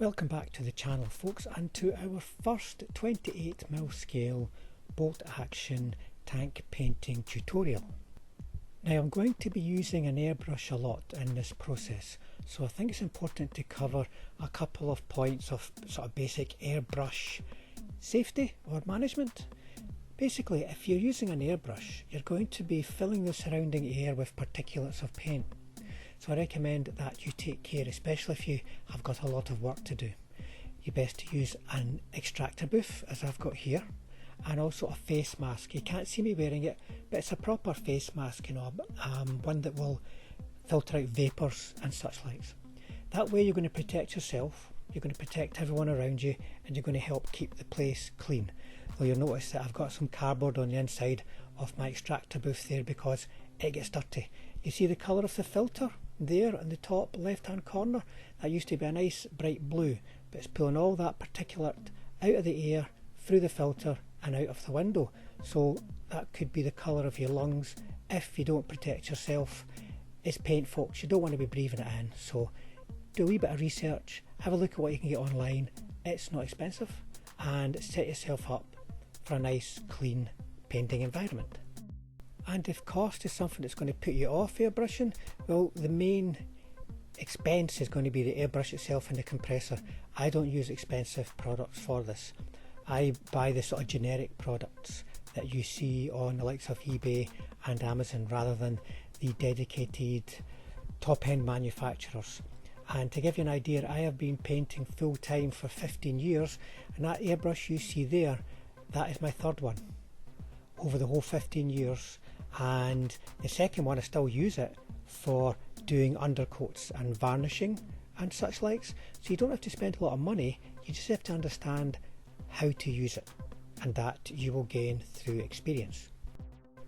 Welcome back to the channel, folks, and to our first 28mm scale bolt action tank painting tutorial. Now I'm going to be using an airbrush a lot in this process, so I think it's important to cover a couple of points of sort of basic airbrush safety or management. Basically, if you're using an airbrush, you're going to be filling the surrounding air with particulates of paint. So I recommend that you take care, especially if you have got a lot of work to do. You're best to use an extractor booth, as I've got here, and also a face mask. You can't see me wearing it, but it's a proper face mask, one that will filter out vapours and such likes. That way you're going to protect yourself, you're going to protect everyone around you, and you're going to help keep the place clean. Though you'll notice that I've got some cardboard on the inside of my extractor booth there because it gets dirty. You see the colour of the filter there in the top left hand corner? That used to be a nice bright blue, but it's pulling all that particulate out of the air, through the filter and out of the window. So that could be the colour of your lungs if you don't protect yourself. It's paint, folks, you don't want to be breathing it in, so do a wee bit of research, have a look at what you can get online. It's not expensive, and set yourself up for a nice clean painting environment. And if cost is something that's going to put you off airbrushing, well, the main expense is going to be the airbrush itself and the compressor. I don't use expensive products for this. I buy the sort of generic products that you see on the likes of eBay and Amazon rather than the dedicated top-end manufacturers. And to give you an idea, I have been painting full-time for 15 years, and that airbrush you see there, that is my third one over the whole 15 years. And the second one, I still use it for doing undercoats and varnishing and such likes. So you don't have to spend a lot of money, you just have to understand how to use it, and that you will gain through experience.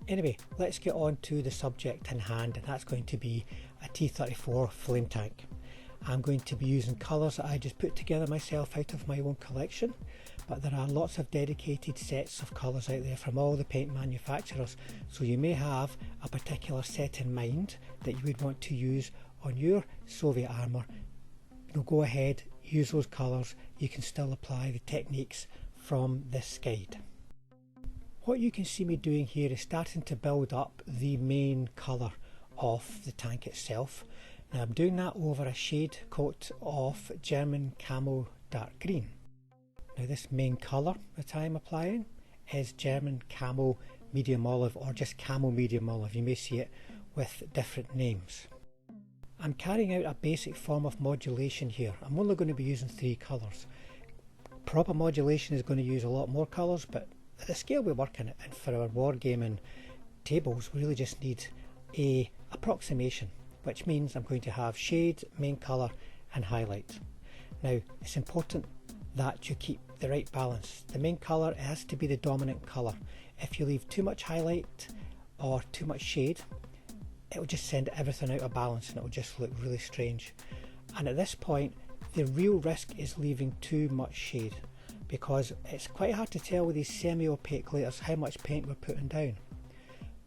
Anyway, let's get on to the subject in hand, and that's going to be a T34 flame tank. I'm going to be using colours that I just put together myself out of my own collection, but there are lots of dedicated sets of colours out there from all the paint manufacturers, so you may have a particular set in mind that you would want to use on your Soviet armour. Go ahead, use those colours, you can still apply the techniques from this guide. What you can see me doing here is starting to build up the main colour of the tank itself. Now I'm doing that over a shade coat of German Camo Dark Green. Now this main colour that I'm applying is German Camo Medium Olive, or just Camo Medium Olive. You may see it with different names. I'm carrying out a basic form of modulation here. I'm only going to be using 3 colours. Proper modulation is going to use a lot more colours, but at the scale we're working at, and for our wargaming tables, we really just need a approximation, which means I'm going to have shade, main colour and highlight. Now it's important that you keep the right balance. The main colour has to be the dominant colour. If you leave too much highlight or too much shade, it will just send everything out of balance and it will just look really strange. And at this point, the real risk is leaving too much shade, because it's quite hard to tell with these semi-opaque layers how much paint we're putting down.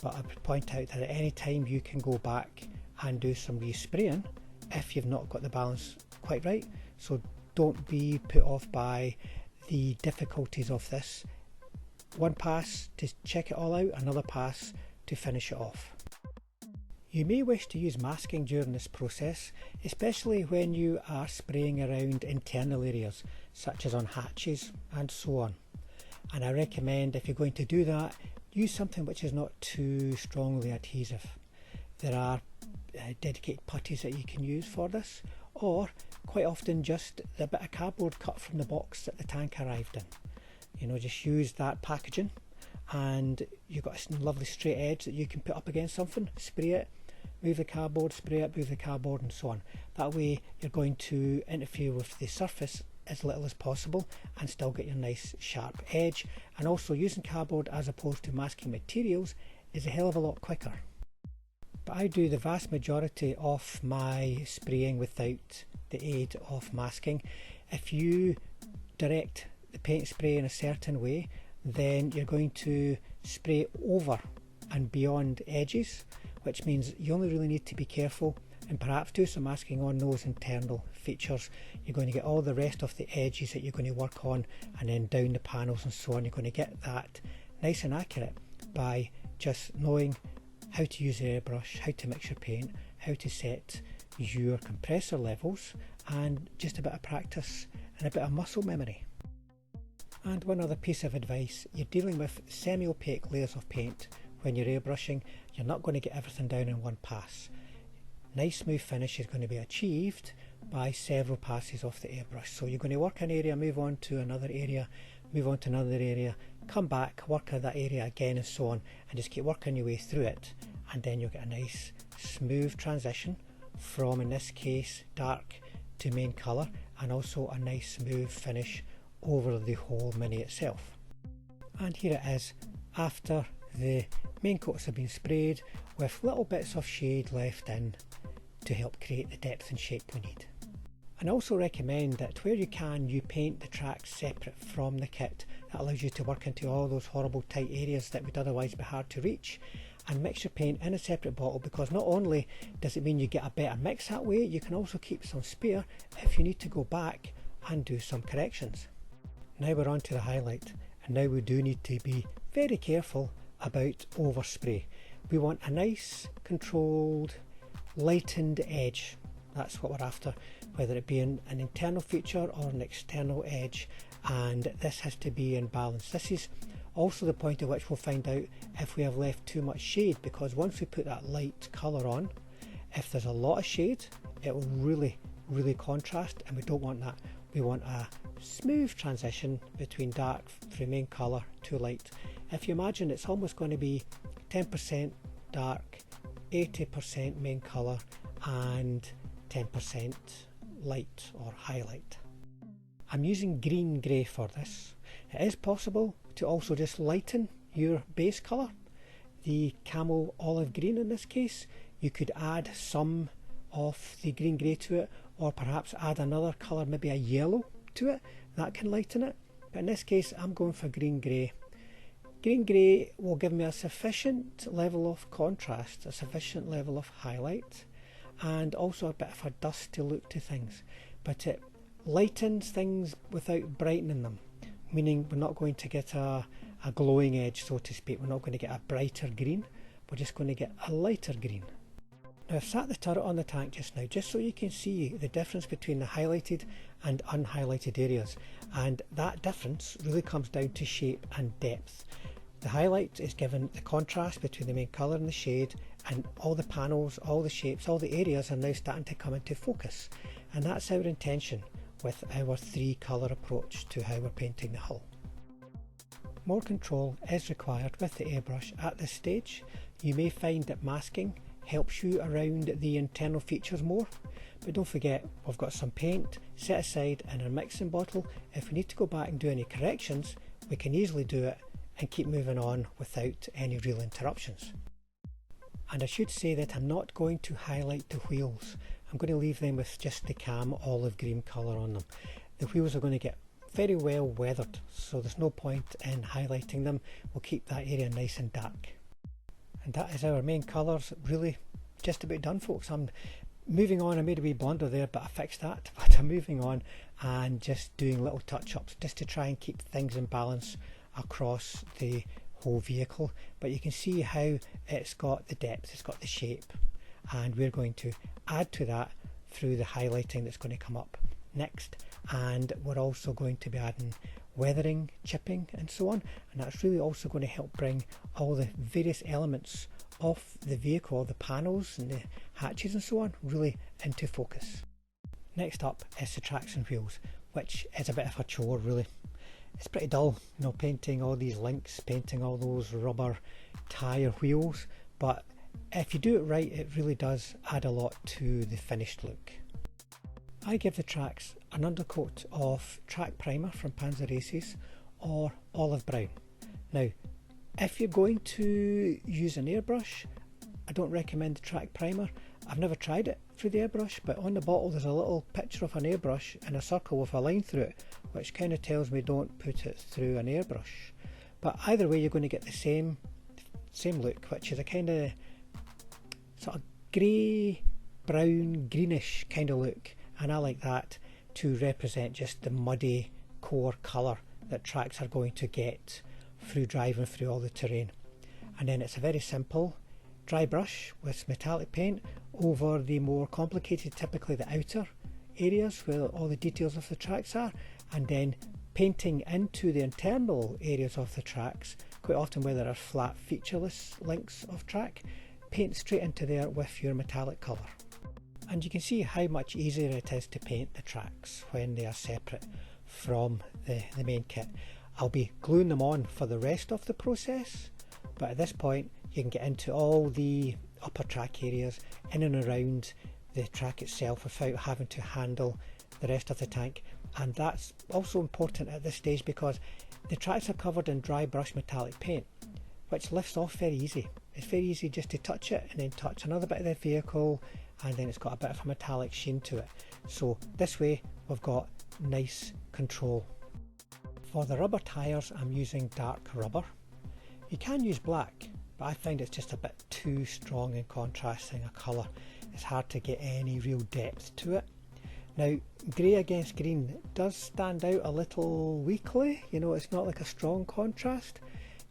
But I would point out that at any time you can go back and do some respraying if you've not got the balance quite right. So don't be put off by the difficulties of this. One pass to check it all out, another pass to finish it off. You may wish to use masking during this process, especially when you are spraying around internal areas such as on hatches and so on. And I recommend, if you're going to do that, use something which is not too strongly adhesive. There are dedicated putties that you can use for this, or quite often just the bit of cardboard cut from the box that the tank arrived in. Just use that packaging, and you've got a lovely straight edge that you can put up against something, spray it, move the cardboard, spray it, move the cardboard and so on. That way you're going to interfere with the surface as little as possible and still get your nice sharp edge. And also, using cardboard as opposed to masking materials is a hell of a lot quicker. But I do the vast majority of my spraying without the aid of masking. If you direct the paint spray in a certain way, then you're going to spray over and beyond edges, which means you only really need to be careful and perhaps do some masking on those internal features. You're going to get all the rest of the edges that you're going to work on, and then down the panels and so on. You're going to get that nice and accurate by just knowing how to use the airbrush, how to mix your paint, how to set your compressor levels, and just a bit of practice and a bit of muscle memory. And one other piece of advice: you're dealing with semi-opaque layers of paint when you're airbrushing. You're not going to get everything down in one pass. Nice smooth finish is going to be achieved by several passes of the airbrush. So you're going to work an area, move on to another area, move on to another area, come back, work at that area again, and so on, and just keep working your way through it, and then you'll get a nice smooth transition from, in this case, dark to main colour, and also a nice smooth finish over the whole mini itself. And here it is after the main coats have been sprayed, with little bits of shade left in to help create the depth and shape we need. And I also recommend that where you can, you paint the tracks separate from the kit. That allows you to work into all those horrible tight areas that would otherwise be hard to reach, and mix your paint in a separate bottle, because not only does it mean you get a better mix that way, you can also keep some spare if you need to go back and do some corrections. Now we're on to the highlight, and now we do need to be very careful about overspray. We want a nice controlled lightened edge. That's what we're after, whether it be an internal feature or an external edge, and this has to be in balance. This is also the point at which we'll find out if we have left too much shade, because once we put that light colour on, if there's a lot of shade, it will really contrast, and we don't want that. We want a smooth transition between dark through main colour to light. If you imagine, it's almost going to be 10% dark, 80% main colour, and 10% light or highlight. I'm using green grey for this. It is possible to also just lighten your base colour, the camel olive green in this case. You could add some of the green grey to it, or perhaps add another colour, maybe a yellow to it, that can lighten it. But in this case I'm going for green grey. Green grey will give me a sufficient level of contrast, a sufficient level of highlight, and also a bit of a dusty look to things, but it lightens things without brightening them, meaning we're not going to get a glowing edge, so to speak. We're not going to get a brighter green, we're just going to get a lighter green. Now I've sat the turret on the tank just now, just so you can see the difference between the highlighted and unhighlighted areas, and that difference really comes down to shape and depth. The highlight is given the contrast between the main colour and the shade, and all the panels, all the shapes, all the areas are now starting to come into focus, and that's our intention with our 3-colour approach to how we're painting the hull. More control is required with the airbrush at this stage. You may find that masking helps you around the internal features more, but don't forget, we've got some paint set aside in our mixing bottle. If we need to go back and do any corrections, we can easily do it and keep moving on without any real interruptions. And I should say that I'm not going to highlight the wheels. I'm going to leave them with just the cam olive green colour on them. The wheels are going to get very well weathered, so there's no point in highlighting them. We'll keep that area nice and dark. And that is our main colours really just about done, folks. I'm moving on. I made a wee blunder there, but I fixed that. But I'm moving on and just doing little touch-ups just to try and keep things in balance across the whole vehicle. But you can see how it's got the depth, it's got the shape, and we're going to add to that through the highlighting that's going to come up next. And we're also going to be adding weathering, chipping and so on, and that's really also going to help bring all the various elements of the vehicle, the panels and the hatches and so on, really into focus. Next up is the tracks and wheels, which is a bit of a chore really. It's pretty dull, you know, painting all these links, painting all those rubber tyre wheels, but if you do it right, it really does add a lot to the finished look. I give the tracks an undercoat of track primer from Panzer Aces or olive brown. Now, if you're going to use an airbrush, I don't recommend the track primer. I've never tried it through the airbrush, but on the bottle there's a little picture of an airbrush in a circle with a line through it, which kind of tells me don't put it through an airbrush. But either way, you're going to get the same look, which is a kind of sort of grey brown greenish kind of look, and I like that to represent just the muddy core colour that tracks are going to get through driving through all the terrain. And then it's a very simple dry brush with metallic paint over the more complicated, typically the outer areas where all the details of the tracks are, and then painting into the internal areas of the tracks, quite often where there are flat featureless links of track, paint straight into there with your metallic colour. And you can see how much easier it is to paint the tracks when they are separate from the main kit. I'll be gluing them on for the rest of the process, but at this point you can get into all the upper track areas in and around the track itself without having to handle the rest of the tank. And that's also important at this stage because the tracks are covered in dry brush metallic paint, which lifts off very easy. It's very easy just to touch it and then touch another bit of the vehicle, and then it's got a bit of a metallic sheen to it. So this way we've got nice control. For the rubber tyres, I'm using dark rubber. You can use black, but I find it's just a bit too strong in contrasting a colour. It's hard to get any real depth to it. Now, grey against green does stand out a little weakly, you know, it's not like a strong contrast.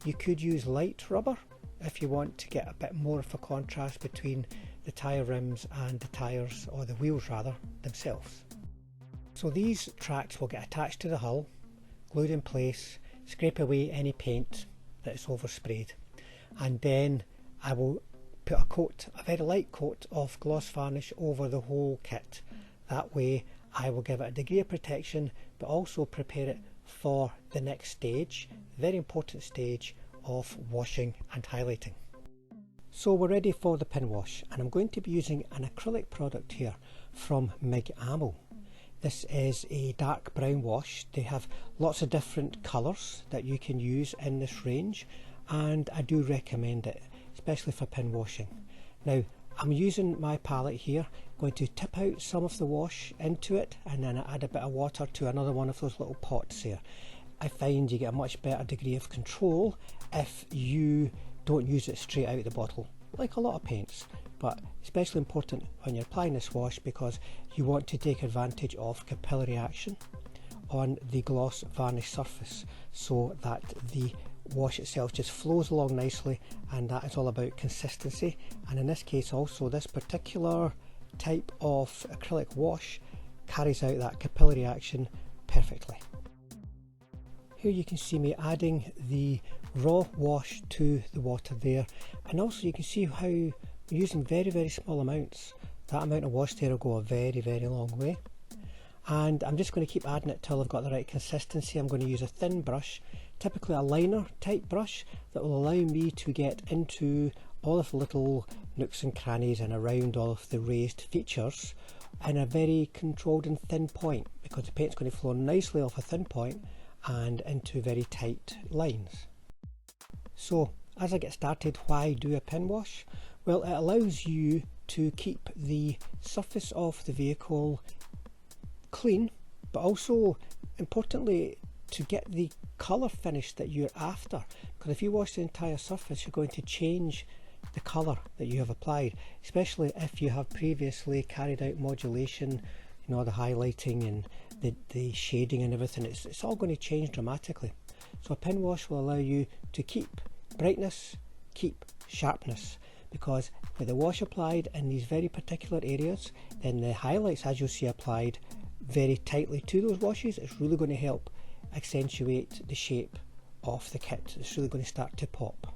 You could use light rubber if you want to get a bit more of a contrast between the tyre rims and the tyres, or the wheels rather, themselves. So these tracks will get attached to the hull, glued in place, scrape away any paint that is oversprayed, and then I will put a coat, a very light coat of gloss varnish over the whole kit. That way I will give it a degree of protection, but also prepare it for the next stage, the very important stage of washing and highlighting. So we're ready for the pin wash, and I'm going to be using an acrylic product here from MIG Ammo. This is a dark brown wash. They have lots of different colours that you can use in this range, and I do recommend it, especially for pin washing. Now I'm using my palette here, going to tip out some of the wash into it, and then I add a bit of water to another one of those little pots there. I find you get a much better degree of control if you don't use it straight out of the bottle, like a lot of paints, but especially important when you're applying this wash because you want to take advantage of capillary action on the gloss varnish surface so that the wash itself just flows along nicely, and that is all about consistency. And in this case also, this particular type of acrylic wash carries out that capillary action perfectly. Here you can see me adding the raw wash to the water there, and also you can see how using very small amounts, that amount of wash there will go a very long way. And I'm just going to keep adding it till I've got the right consistency. I'm going to use a thin brush, typically a liner type brush, that will allow me to get into all of the little nooks and crannies and around all of the raised features in a very controlled and thin point, because the paint's going to flow nicely off a thin point and into very tight lines. So as I get started, why do a pin wash? Well, it allows you to keep the surface of the vehicle clean, but also importantly to get the colour finish that you're after, because if you wash the entire surface you're going to change the colour that you have applied, especially if you have previously carried out modulation, you know, the highlighting and the shading and everything. It's all going to change dramatically. So a pin wash will allow you to keep brightness, keep sharpness, because with the wash applied in these very particular areas, then the highlights, as you'll see applied very tightly to those washes, it's really going to help accentuate the shape of the kit. It's really going to start to pop.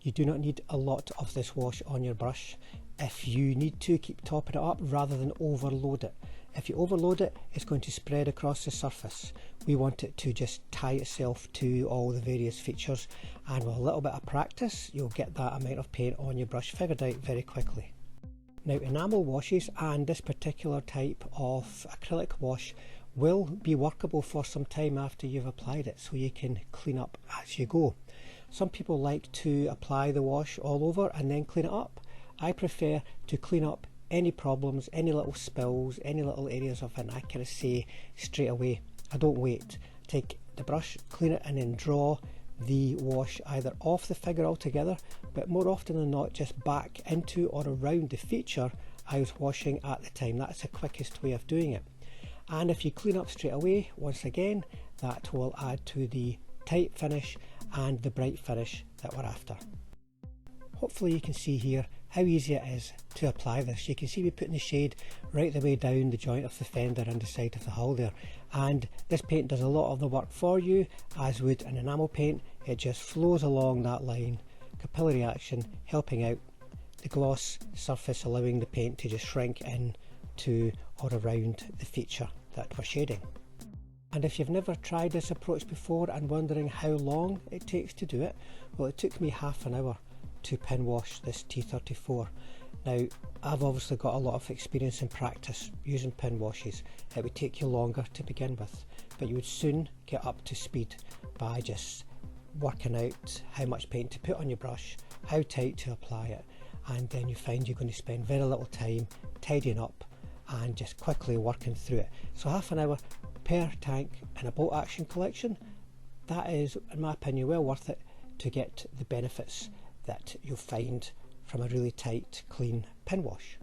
You do not need a lot of this wash on your brush. If you need to, keep topping it up rather than overload it. If you overload it, it's going to spread across the surface. We want it to just tie itself to all the various features, and with a little bit of practice you'll get that amount of paint on your brush figured out very quickly. Now, enamel washes and this particular type of acrylic wash will be workable for some time after you've applied it, so you can clean up as you go. Some people like to apply the wash all over and then clean it up. I prefer to clean up any problems, any little spills, any little areas of inaccuracy straight away. I don't wait. Take the brush, clean it, and then draw the wash either off the figure altogether, but more often than not just back into or around the feature I was washing at the time. That's the quickest way of doing it. And if you clean up straight away, once again, that will add to the tight finish and the bright finish that we're after. Hopefully you can see here how easy it is to apply this. You can see me putting the shade right the way down the joint of the fender and the side of the hull there, and this paint does a lot of the work for you, as would an enamel paint. It just flows along that line, capillary action, helping out the gloss surface, allowing the paint to just shrink in to or around the feature that we're shading. And if you've never tried this approach before and wondering how long it takes to do it, well, it took me half an hour to pin wash this T34. Now, I've obviously got a lot of experience and practice using pin washes. It would take you longer to begin with, but you would soon get up to speed by just working out how much paint to put on your brush, how tight to apply it, and then you find you're going to spend very little time tidying up and just quickly working through it. So half an hour per tank in a bolt action collection, that is, in my opinion, well worth it to get the benefits that you'll find from a really tight, clean pin wash.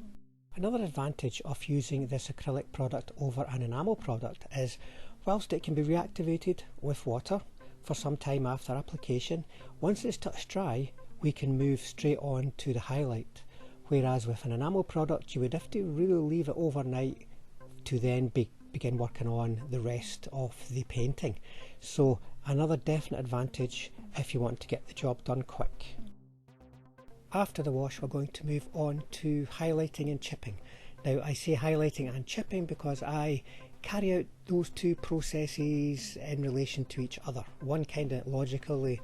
Another advantage of using this acrylic product over an enamel product is, whilst it can be reactivated with water for some time after application, once it's touched dry, we can move straight on to the highlight. Whereas with an enamel product, you would have to really leave it overnight to then begin working on the rest of the painting. So another definite advantage if you want to get the job done quick. After the wash, we're going to move on to highlighting and chipping. Now, I say highlighting and chipping because I carry out those two processes in relation to each other. One kind of logically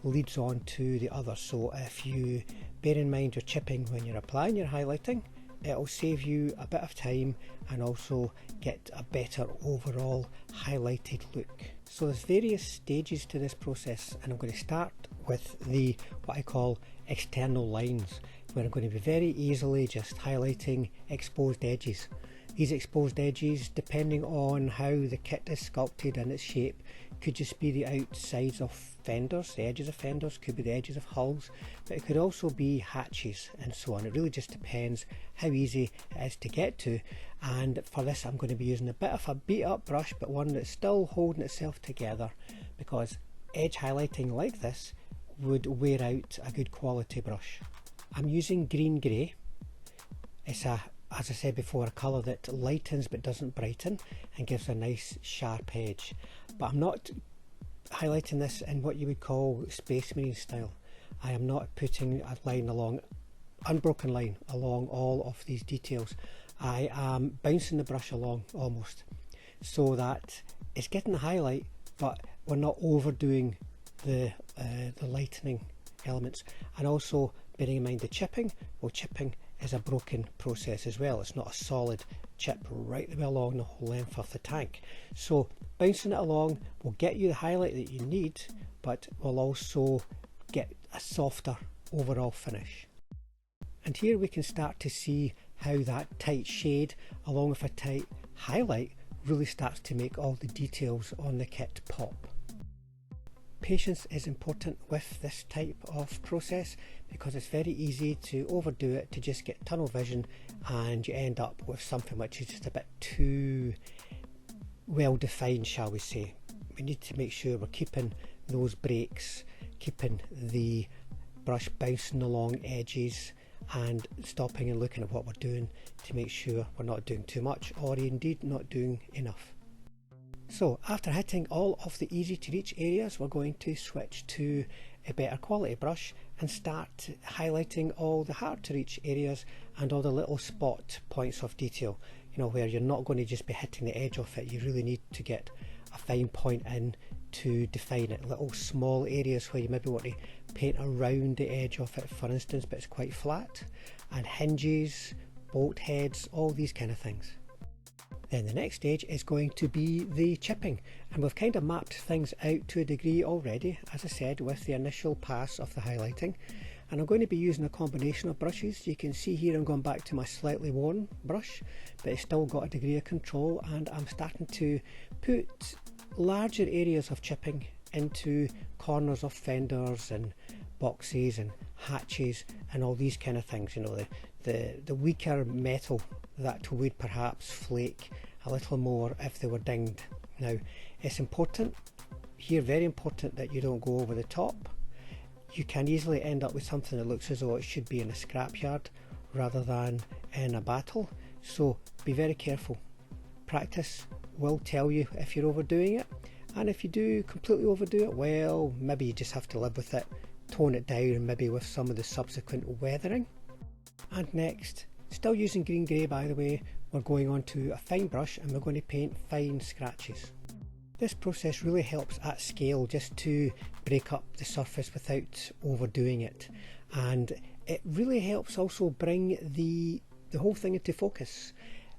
leads on to the other. So if you bear in mind your chipping when you're applying your highlighting, it'll save you a bit of time and also get a better overall highlighted look. So there's various stages to this process, and I'm going to start with the what I call external lines, where I'm going to be very easily just highlighting exposed edges. These exposed edges, depending on how the kit is sculpted and its shape, could just be the outsides of fenders, the edges of fenders, could be the edges of hulls, but it could also be hatches and so on. It really just depends how easy it is to get to. And for this, I'm going to be using a bit of a beat up brush, but one that's still holding itself together, because edge highlighting like this would wear out a good quality brush. I'm using green grey. It's a, as I said before, a colour that lightens but doesn't brighten and gives a nice sharp edge. But I'm not highlighting this in what you would call Space Marine style. I am not putting a line along, unbroken line along all of these details. I am bouncing the brush along almost, so that it's getting the highlight, but we're not overdoing the lightening elements. And also bearing in mind the chipping, well, chipping is a broken process as well. It's not a solid chip right the way along the whole length of the tank. So bouncing it along will get you the highlight that you need, but will also get a softer overall finish. And here we can start to see how that tight shade along with a tight highlight really starts to make all the details on the kit pop. Patience is important with this type of process, because it's very easy to overdo it, to just get tunnel vision, and you end up with something which is just a bit too well defined, shall we say. We need to make sure we're keeping those breaks, keeping the brush bouncing along edges, and stopping and looking at what we're doing to make sure we're not doing too much, or indeed not doing enough. So after hitting all of the easy to reach areas, we're going to switch to a better quality brush and start highlighting all the hard to reach areas and all the little spot points of detail, you know, where you're not going to just be hitting the edge of it. You really need to get a fine point in to define it. Little small areas where you maybe want to paint around the edge of it, for instance, but it's quite flat, and hinges, bolt heads, all these kind of things. Then the next stage is going to be the chipping, and we've kind of mapped things out to a degree already, as I said, with the initial pass of the highlighting. And I'm going to be using a combination of brushes. You can see here I'm going back to my slightly worn brush, but it's still got a degree of control, and I'm starting to put larger areas of chipping into corners of fenders and boxes and hatches and all these kind of things, you know, the weaker metal that would perhaps flake a little more if they were dinged. Now, it's important here, very important, that you don't go over the top. You can easily end up with something that looks as though it should be in a scrapyard rather than in a battle, so be very careful. Practice will tell you if you're overdoing it, and if you do completely overdo it, well, maybe you just have to live with it, tone it down, maybe with some of the subsequent weathering. And next, still using green grey by the way, we're going on to a fine brush and we're going to paint fine scratches. This process really helps at scale, just to break up the surface without overdoing it, and it really helps also bring the whole thing into focus.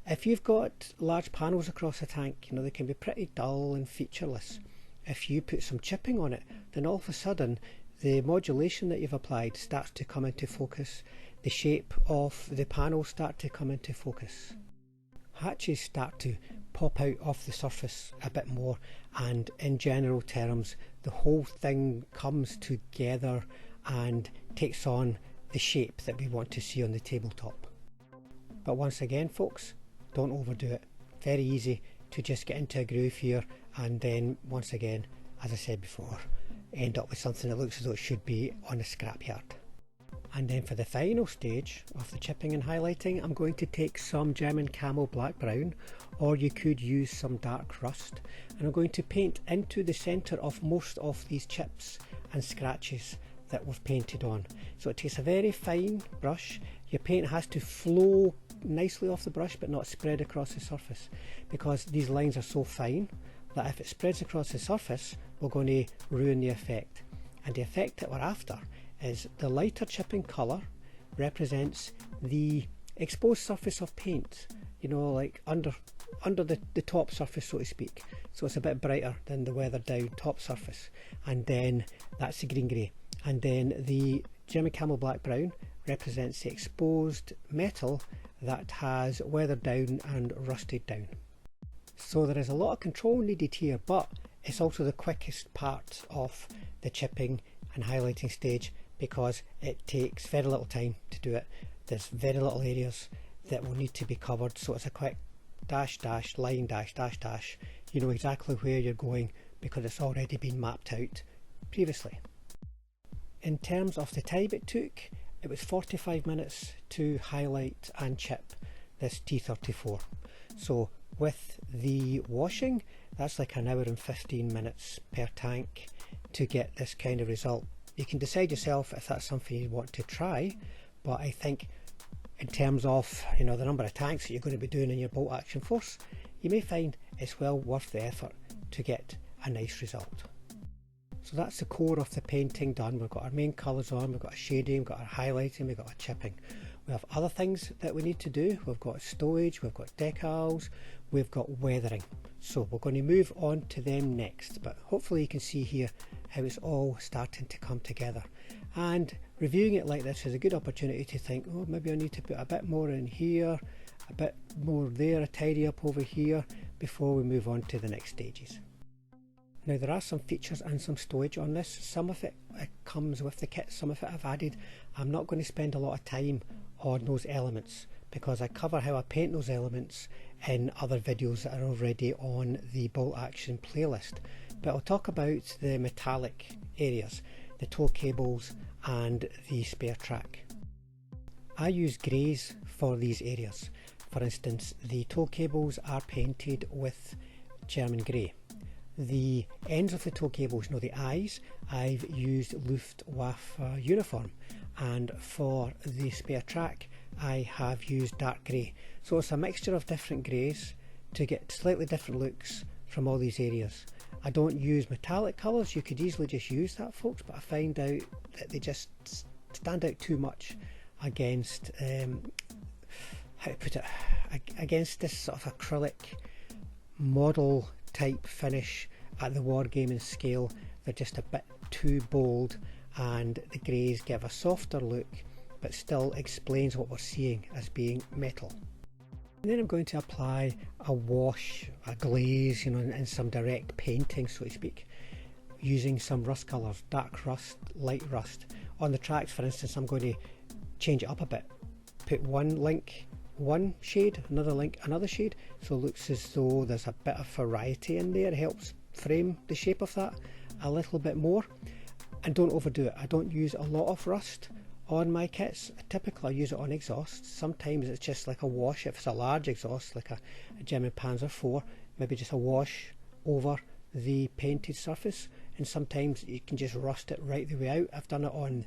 If you've got large panels across a tank, you know, they can be pretty dull and featureless. If you put some chipping on it, then all of a sudden the modulation that you've applied starts to come into focus, the shape of the panels start to come into focus, hatches start to pop out off the surface a bit more, and in general terms the whole thing comes together and takes on the shape that we want to see on the tabletop. But once again folks, don't overdo it. Very easy to just get into a groove here and then once again, as I said before, end up with something that looks as though it should be on a scrapyard. And then for the final stage of the chipping and highlighting, I'm going to take some German Camel Black Brown, or you could use some dark rust, and I'm going to paint into the centre of most of these chips and scratches that we've painted on. So it takes a very fine brush. Your paint has to flow nicely off the brush but not spread across the surface, because these lines are so fine that if it spreads across the surface we're going to ruin the effect. And the effect that we're after is the lighter chipping colour represents the exposed surface of paint, you know, like under the top surface, so to speak. So it's a bit brighter than the weathered down top surface, and then that's the green grey. And then the German Camel Black Brown represents the exposed metal that has weathered down and rusted down. So there is a lot of control needed here, but it's also the quickest part of the chipping and highlighting stage, because it takes very little time to do it. There's very little areas that will need to be covered, so it's a quick dash dash line dash dash dash. You know exactly where you're going because it's already been mapped out previously. In terms of the time it took, it was 45 minutes to highlight and chip this T34. So with the washing, that's like an hour and 15 minutes per tank to get this kind of result. You can decide yourself if that's something you want to try, but I think in terms of, you know, the number of tanks that you're going to be doing in your bolt action force, you may find it's well worth the effort to get a nice result. So that's the core of the painting done. We've got our main colours on, we've got our shading, we've got our highlighting, we've got our chipping. We have other things that we need to do. We've got stowage, we've got decals, we've got weathering. So we're going to move on to them next, but hopefully you can see here how it's all starting to come together. And reviewing it like this is a good opportunity to think, oh, maybe I need to put a bit more in here, a bit more there, a tidy up over here, before we move on to the next stages. Now there are some features and some stowage on this. Some of it comes with the kit, some of it I've added. I'm not going to spend a lot of time on those elements because I cover how I paint those elements in other videos that are already on the bolt action playlist. But I'll talk about the metallic areas, the tow cables and the spare track. I use greys for these areas. For instance, the tow cables are painted with German grey. The ends of the tow cables, you know, the eyes, I've used Luftwaffe uniform, and for the spare track I have used dark grey. So it's a mixture of different greys to get slightly different looks from all these areas. I don't use metallic colours. You could easily just use that, folks, but I find out that they just stand out too much against how to put it, against this sort of acrylic model type finish at the wargaming scale. They're just a bit too bold, and the greys give a softer look but still explains what we're seeing as being metal. And then I'm going to apply a wash, a glaze, you know, and some direct painting, so to speak, using some rust colours, dark rust, light rust. On the tracks, for instance, I'm going to change it up a bit. Put one link one shade, another link another shade, so it looks as though there's a bit of variety in there. It helps frame the shape of that a little bit more. And don't overdo it. I don't use a lot of rust on my kits. Typically I use it on exhausts. Sometimes it's just like a wash. If it's a large exhaust like a German Panzer IV, maybe just a wash over the painted surface, and sometimes you can just rust it right the way out. I've done it on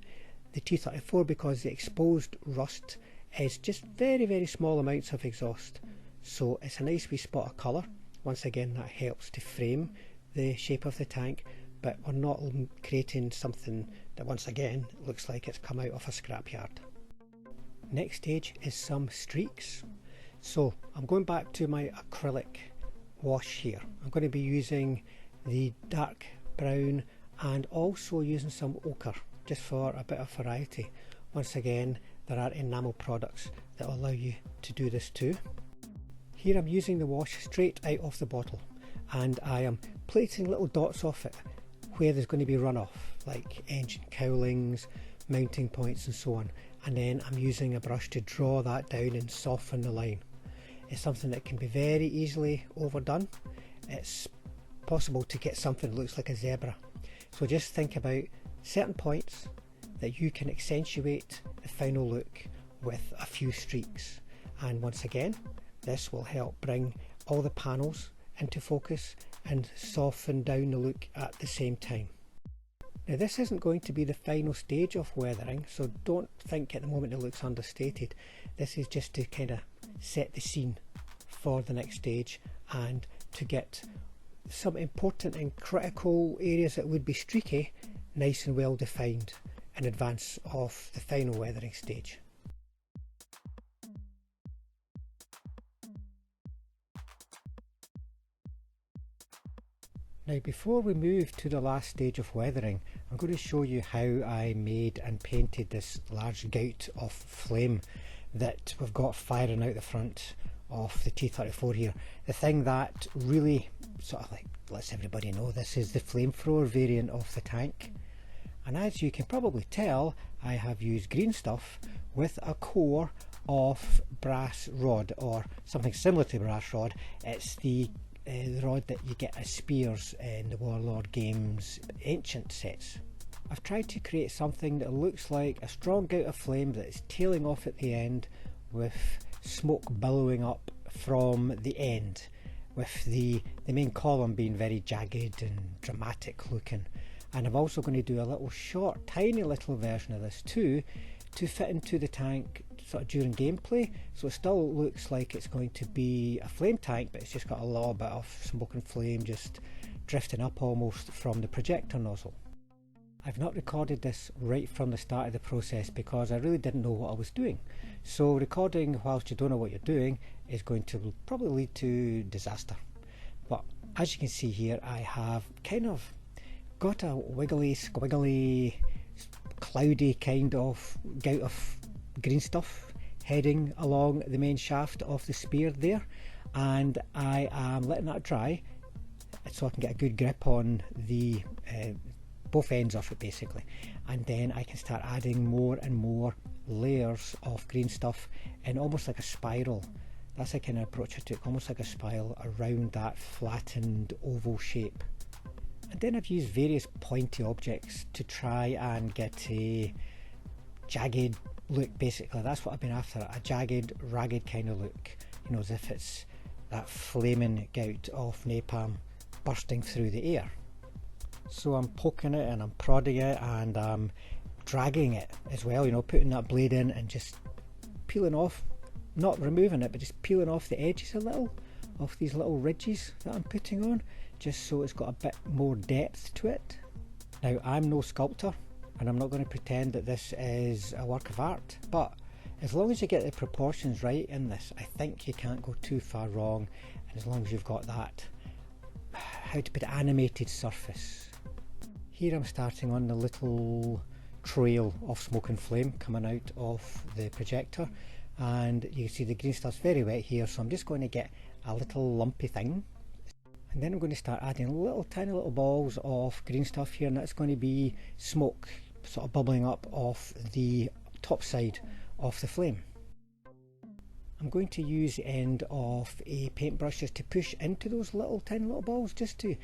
the T34 because the exposed rust is just very small amounts of exhaust, so it's a nice wee spot of colour. Once again, that helps to frame the shape of the tank, but we're not creating something that once again looks like it's come out of a scrapyard. Next stage is some streaks. So I'm going back to my acrylic wash here. I'm going to be using the dark brown and also using some ochre just for a bit of variety. Once again, there are enamel products that will allow you to do this too. Here I'm using the wash straight out of the bottle, and I am plating little dots off it where there's going to be runoff, like engine cowlings, mounting points and so on, and then I'm using a brush to draw that down and soften the line. It's something that can be very easily overdone. It's possible to get something that looks like a zebra. So just think about certain points that you can accentuate the final look with a few streaks, and once again this will help bring all the panels into focus and soften down the look at the same time. Now this isn't going to be the final stage of weathering, so don't think at the moment it looks understated. This is just to kind of set the scene for the next stage and to get some important and critical areas that would be streaky nice and well defined in advance of the final weathering stage. Now before we move to the last stage of weathering, I'm going to show you how I made and painted this large gout of flame that we've got firing out the front of the T34 here. The thing that really sort of like lets everybody know this is the flamethrower variant of the tank. And as you can probably tell, I have used Greenstuff with a core of brass rod, or something similar to brass rod. It's the rod that you get as spears in the Warlord Games ancient sets. I've tried to create something that looks like a strong gout of flame that is tailing off at the end, with smoke billowing up from the end, with the main column being very jagged and dramatic looking. And I'm also going to do a little short, tiny little version of this too, to fit into the tank sort of during gameplay, so it still looks like it's going to be a flame tank, but it's just got a little bit of smoke and flame just drifting up almost from the projector nozzle. I've not recorded this right from the start of the process because I really didn't know what I was doing. So recording whilst you don't know what you're doing is going to probably lead to disaster. But as you can see here, I have kind of got a wiggly, squiggly, cloudy kind of gout of green stuff heading along the main shaft of the spear there, and I am letting that dry so I can get a good grip on the both ends of it basically, and then I can start adding more and more layers of green stuff in almost like a spiral. That's the kind of approach I took, almost like a spiral around that flattened oval shape. And then I've used various pointy objects to try and get a jagged look basically. That's what I've been after, a jagged, ragged kind of look, you know, as if it's that flaming gout of napalm bursting through the air. So I'm poking it and I'm prodding it and I'm dragging it as well, you know, putting that blade in and just peeling off, not removing it, but just peeling off the edges a little of these little ridges that I'm putting on, just so it's got a bit more depth to it. Now I'm no sculptor and I'm not going to pretend that this is a work of art, but as long as you get the proportions right in this, I think you can't go too far wrong, and as long as you've got that, how to put it, animated surface. Here I'm starting on the little trail of smoke and flame coming out of the projector, and you can see the green stuff's very wet here, so I'm just going to get a little lumpy thing. And then I'm going to start adding tiny little balls of green stuff here, and that's going to be smoke sort of bubbling up off the top side of the flame. I'm going to use the end of a paintbrush just to push into those tiny little balls, just to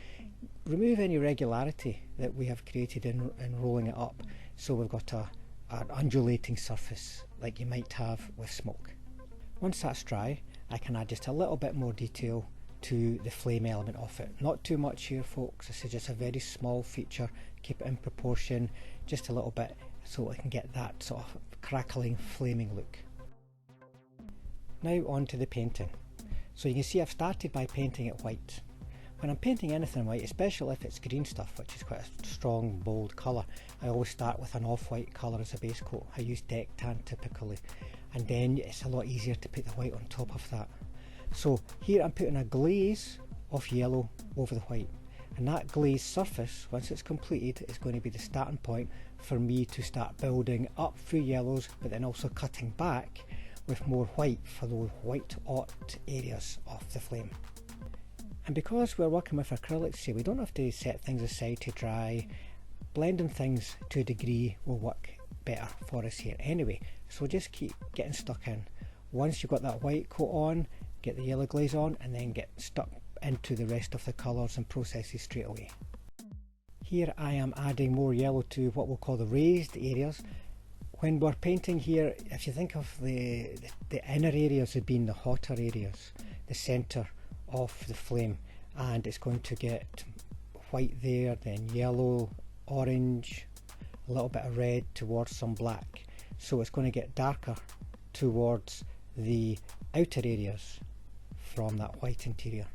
remove any irregularity that we have created in rolling it up, so we've got an undulating surface like you might have with smoke. Once that's dry, I can add just a little bit more detail to the flame element of it. Not too much here, folks. This is just a very small feature. Keep it in proportion, just a little bit, so I can get that sort of crackling, flaming look. Now on to the painting. So you can see I've started by painting it white. When I'm painting anything white, especially if it's green stuff, which is quite a strong, bold colour, I always start with an off-white colour as a base coat. I use deck tan typically, and then it's a lot easier to put the white on top of that. So here I'm putting a glaze of yellow over the white, and that glazed surface, once it's completed, is going to be the starting point for me to start building up through yellows, but then also cutting back with more white for those white hot areas of the flame. And because we're working with acrylics here, we don't have to set things aside to dry. Blending things to a degree will work better for us here anyway, so just keep getting stuck in. Once you've got that white coat on, get the yellow glaze on, and then get stuck into the rest of the colours and processes straight away. Here I am adding more yellow to what we'll call the raised areas. When we're painting here, if you think of the inner areas as being the hotter areas, the centre of the flame, and it's going to get white there, then yellow, orange, a little bit of red towards some black, so it's going to get darker towards the outer areas from that white interior.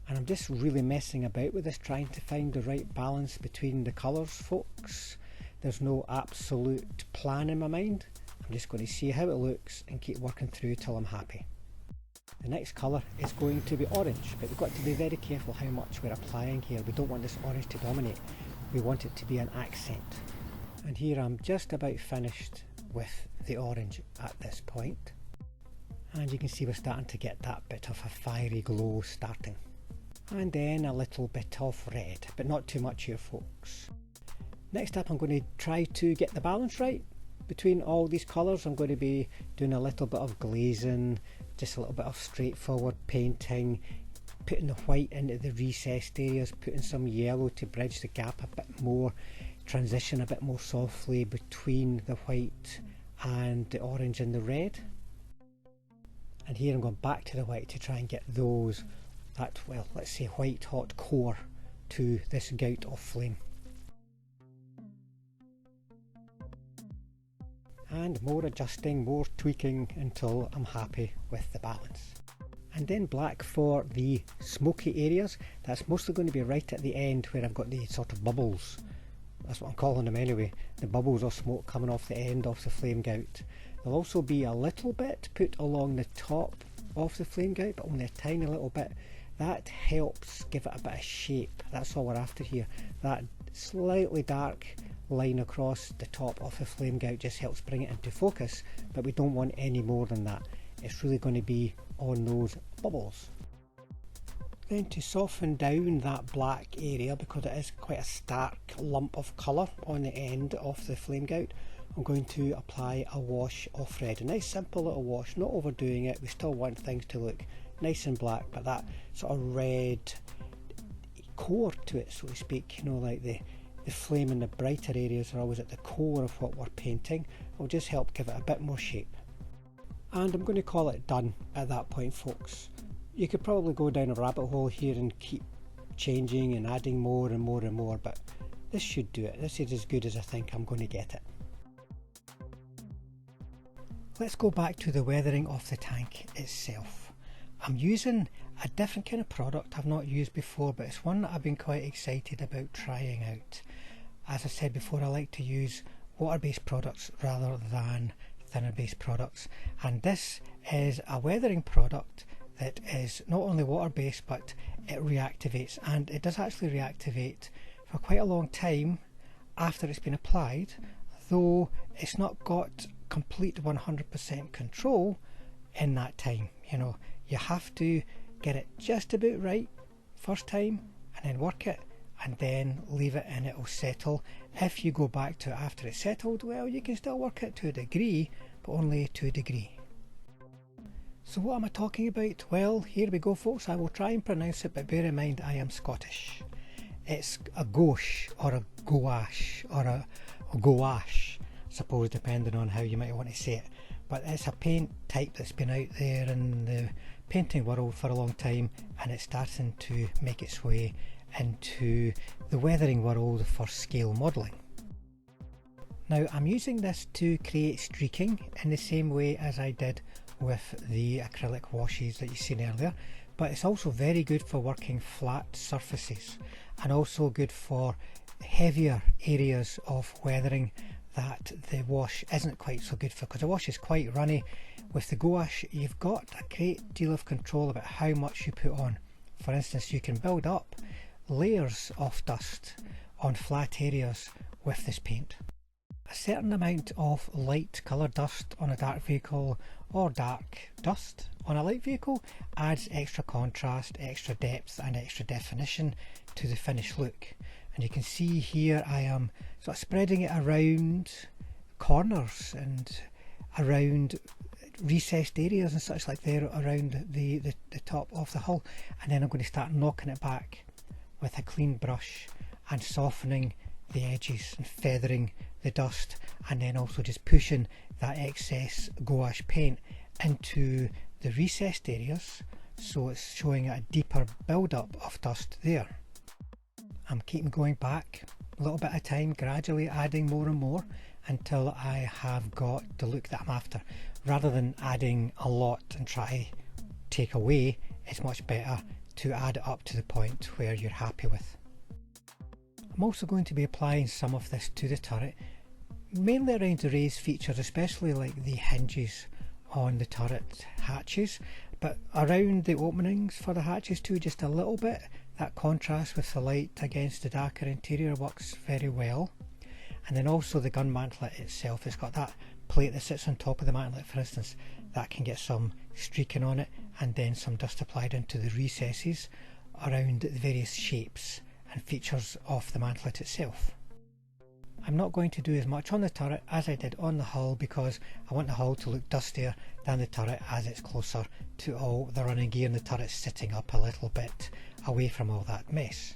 And I'm just really messing about with this, trying to find the right balance between the colours, folks. There's no absolute plan in my mind. I'm just going to see how it looks and keep working through till I'm happy. The next colour is going to be orange, but we've got to be very careful how much we're applying here. We don't want this orange to dominate. We want it to be an accent. And here I'm just about finished with the orange at this point. And you can see we're starting to get that bit of a fiery glow starting. And then a little bit of red, but not too much here, folks. Next up, I'm going to try to get the balance right between all these colours. I'm going to be doing a little bit of glazing, just a little bit of straightforward painting, putting the white into the recessed areas, putting some yellow to bridge the gap a bit more, transition a bit more softly between the white and the orange and the red. And here I'm going back to the white to try and get that, well, let's say white hot core to this gout of flame. And more adjusting, more tweaking until I'm happy with the balance. And then black for the smoky areas. That's mostly going to be right at the end where I've got the sort of bubbles. That's what I'm calling them anyway. The bubbles of smoke coming off the end of the flame gout. There'll also be a little bit put along the top of the flame gout, but only a tiny little bit. That helps give it a bit of shape. That's all we're after here. That slightly dark line across the top of the flame gout just helps bring it into focus, but we don't want any more than that. It's really going to be on those bubbles. Then to soften down that black area, because it is quite a stark lump of colour on the end of the flame gout, I'm going to apply a wash of red. A nice simple little wash, not overdoing it. We still want things to look nice and black, but that sort of red core to it, so to speak, you know, like the flame in the brighter areas are always at the core of what we're painting. It'll just help give it a bit more shape. And I'm going to call it done at that point, folks. You could probably go down a rabbit hole here and keep changing and adding more and more and more, but this should do it. This is as good as I think I'm going to get it. Let's go back to the weathering of the tank itself. I'm using a different kind of product I've not used before, but it's one that I've been quite excited about trying out. As I said before, I like to use water-based products rather than thinner-based products, and this is a weathering product that is not only water-based, but it reactivates, and it does actually reactivate for quite a long time after it's been applied, though it's not got complete 100% control in that time. You know, you have to get it just about right first time and then work it and then leave it and it'll settle. If you go back to it after it's settled, well, you can still work it to a degree, but only to a degree. So what am I talking about? Well, here we go folks, I will try and pronounce it, but bear in mind I am Scottish. It's a gouache or a gouache or a gouache, I suppose, depending on how you might want to say it. But it's a paint type that's been out there in the painting world for a long time, and it's starting to make its way into the weathering world for scale modelling. Now I'm using this to create streaking in the same way as I did with the acrylic washes that you've seen earlier, but it's also very good for working flat surfaces and also good for heavier areas of weathering that the wash isn't quite so good for, because the wash is quite runny. With the gouache you've got a great deal of control about how much you put on. For instance, you can build up layers of dust on flat areas with this paint. A certain amount of light colour dust on a dark vehicle or dark dust on a light vehicle adds extra contrast, extra depth and extra definition to the finished look. And you can see here I am sort of spreading it around corners and around recessed areas and such like there around the top of the hull, and then I'm going to start knocking it back with a clean brush and softening the edges and feathering the dust, and then also just pushing that excess gouache paint into the recessed areas so it's showing a deeper build-up of dust there. I'm keeping going back a little bit at a time, gradually adding more and more until I have got the look that I'm after. Rather than adding a lot and try to take away, it's much better to add it up to the point where you're happy with. I'm also going to be applying some of this to the turret, mainly around the raised features, especially like the hinges on the turret hatches, but around the openings for the hatches too, just a little bit. That contrast with the light against the darker interior works very well. And then also the gun mantlet itself, it's got that plate that sits on top of the mantlet, for instance, that can get some streaking on it, and then some dust applied into the recesses around the various shapes and features of the mantlet itself. I'm not going to do as much on the turret as I did on the hull, because I want the hull to look dustier than the turret as it's closer to all the running gear and the turret's sitting up a little bit away from all that mess.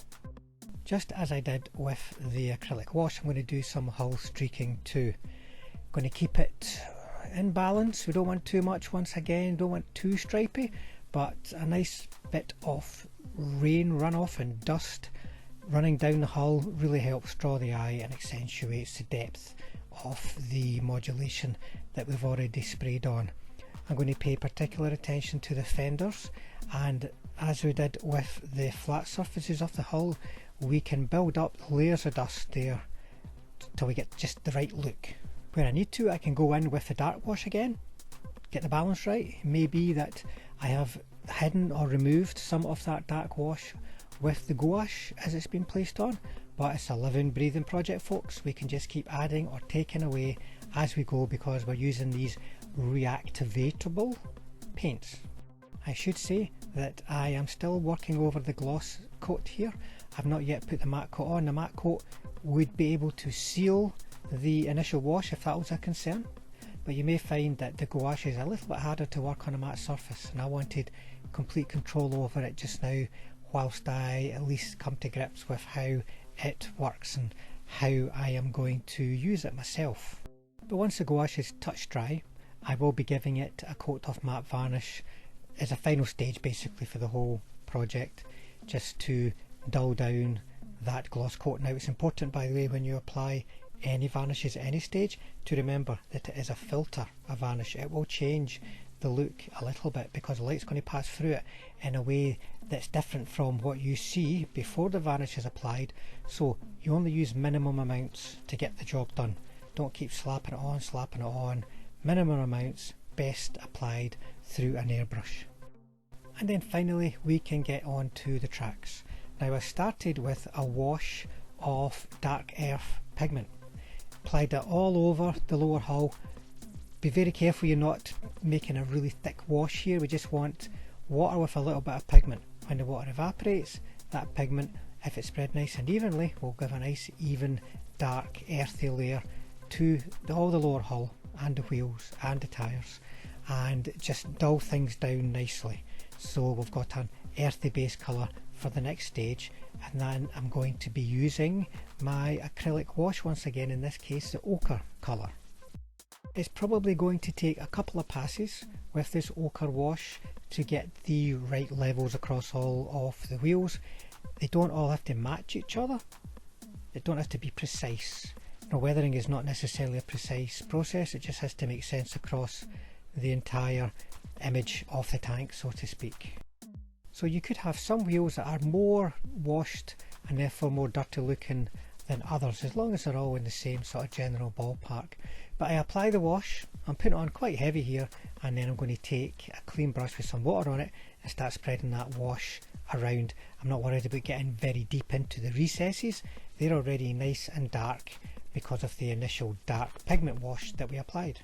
Just as I did with the acrylic wash, I'm going to do some hull streaking too. I'm going to keep it in balance. We don't want too much, once again, don't want too stripy, but a nice bit of rain runoff and dust running down the hull really helps draw the eye and accentuates the depth of the modulation that we've already sprayed on. I'm going to pay particular attention to the fenders, and as we did with the flat surfaces of the hull, we can build up layers of dust there till we get just the right look. Where I need to, I can go in with the dark wash again, get the balance right. It may be that I have hidden or removed some of that dark wash with the gouache as it's been placed on, but it's a living, breathing project folks. We can just keep adding or taking away as we go, because we're using these reactivatable paints. I should say that I am still working over the gloss coat here. I've not yet put the matte coat on. The matte coat would be able to seal the initial wash if that was a concern, but you may find that the gouache is a little bit harder to work on a matte surface, and I wanted complete control over it just now whilst I at least come to grips with how it works and how I am going to use it myself. But once the gouache is touch dry, I will be giving it a coat of matte varnish as a final stage basically for the whole project, just to dull down that gloss coat. Now it's important, by the way, when you apply any varnishes at any stage, to remember that it is a filter, a varnish. It will change the look a little bit because the light's going to pass through it in a way that's different from what you see before the varnish is applied, so you only use minimum amounts to get the job done. Don't keep slapping it on, minimum amounts, best applied through an airbrush. And then finally we can get on to the tracks. Now I started with a wash of dark earth pigment, applied it all over the lower hull. Be very careful you're not making a really thick wash here. We just want water with a little bit of pigment. When the water evaporates, that pigment, if it's spread nice and evenly, will give a nice even dark earthy layer to all the lower hull and the wheels and the tyres, and just dull things down nicely. So we've got an earthy base colour for the next stage, and then I'm going to be using my acrylic wash once again, in this case the ochre colour. It's probably going to take a couple of passes with this ochre wash to get the right levels across all of the wheels. They don't all have to match each other, they don't have to be precise. Now, weathering is not necessarily a precise process, it just has to make sense across the entire image of the tank, so to speak. So you could have some wheels that are more washed and therefore more dirty looking than others, as long as they're all in the same sort of general ballpark. But I apply the wash, I'm putting it on quite heavy here, and then I'm going to take a clean brush with some water on it and start spreading that wash around. I'm not worried about getting very deep into the recesses, they're already nice and dark because of the initial dark pigment wash that we applied.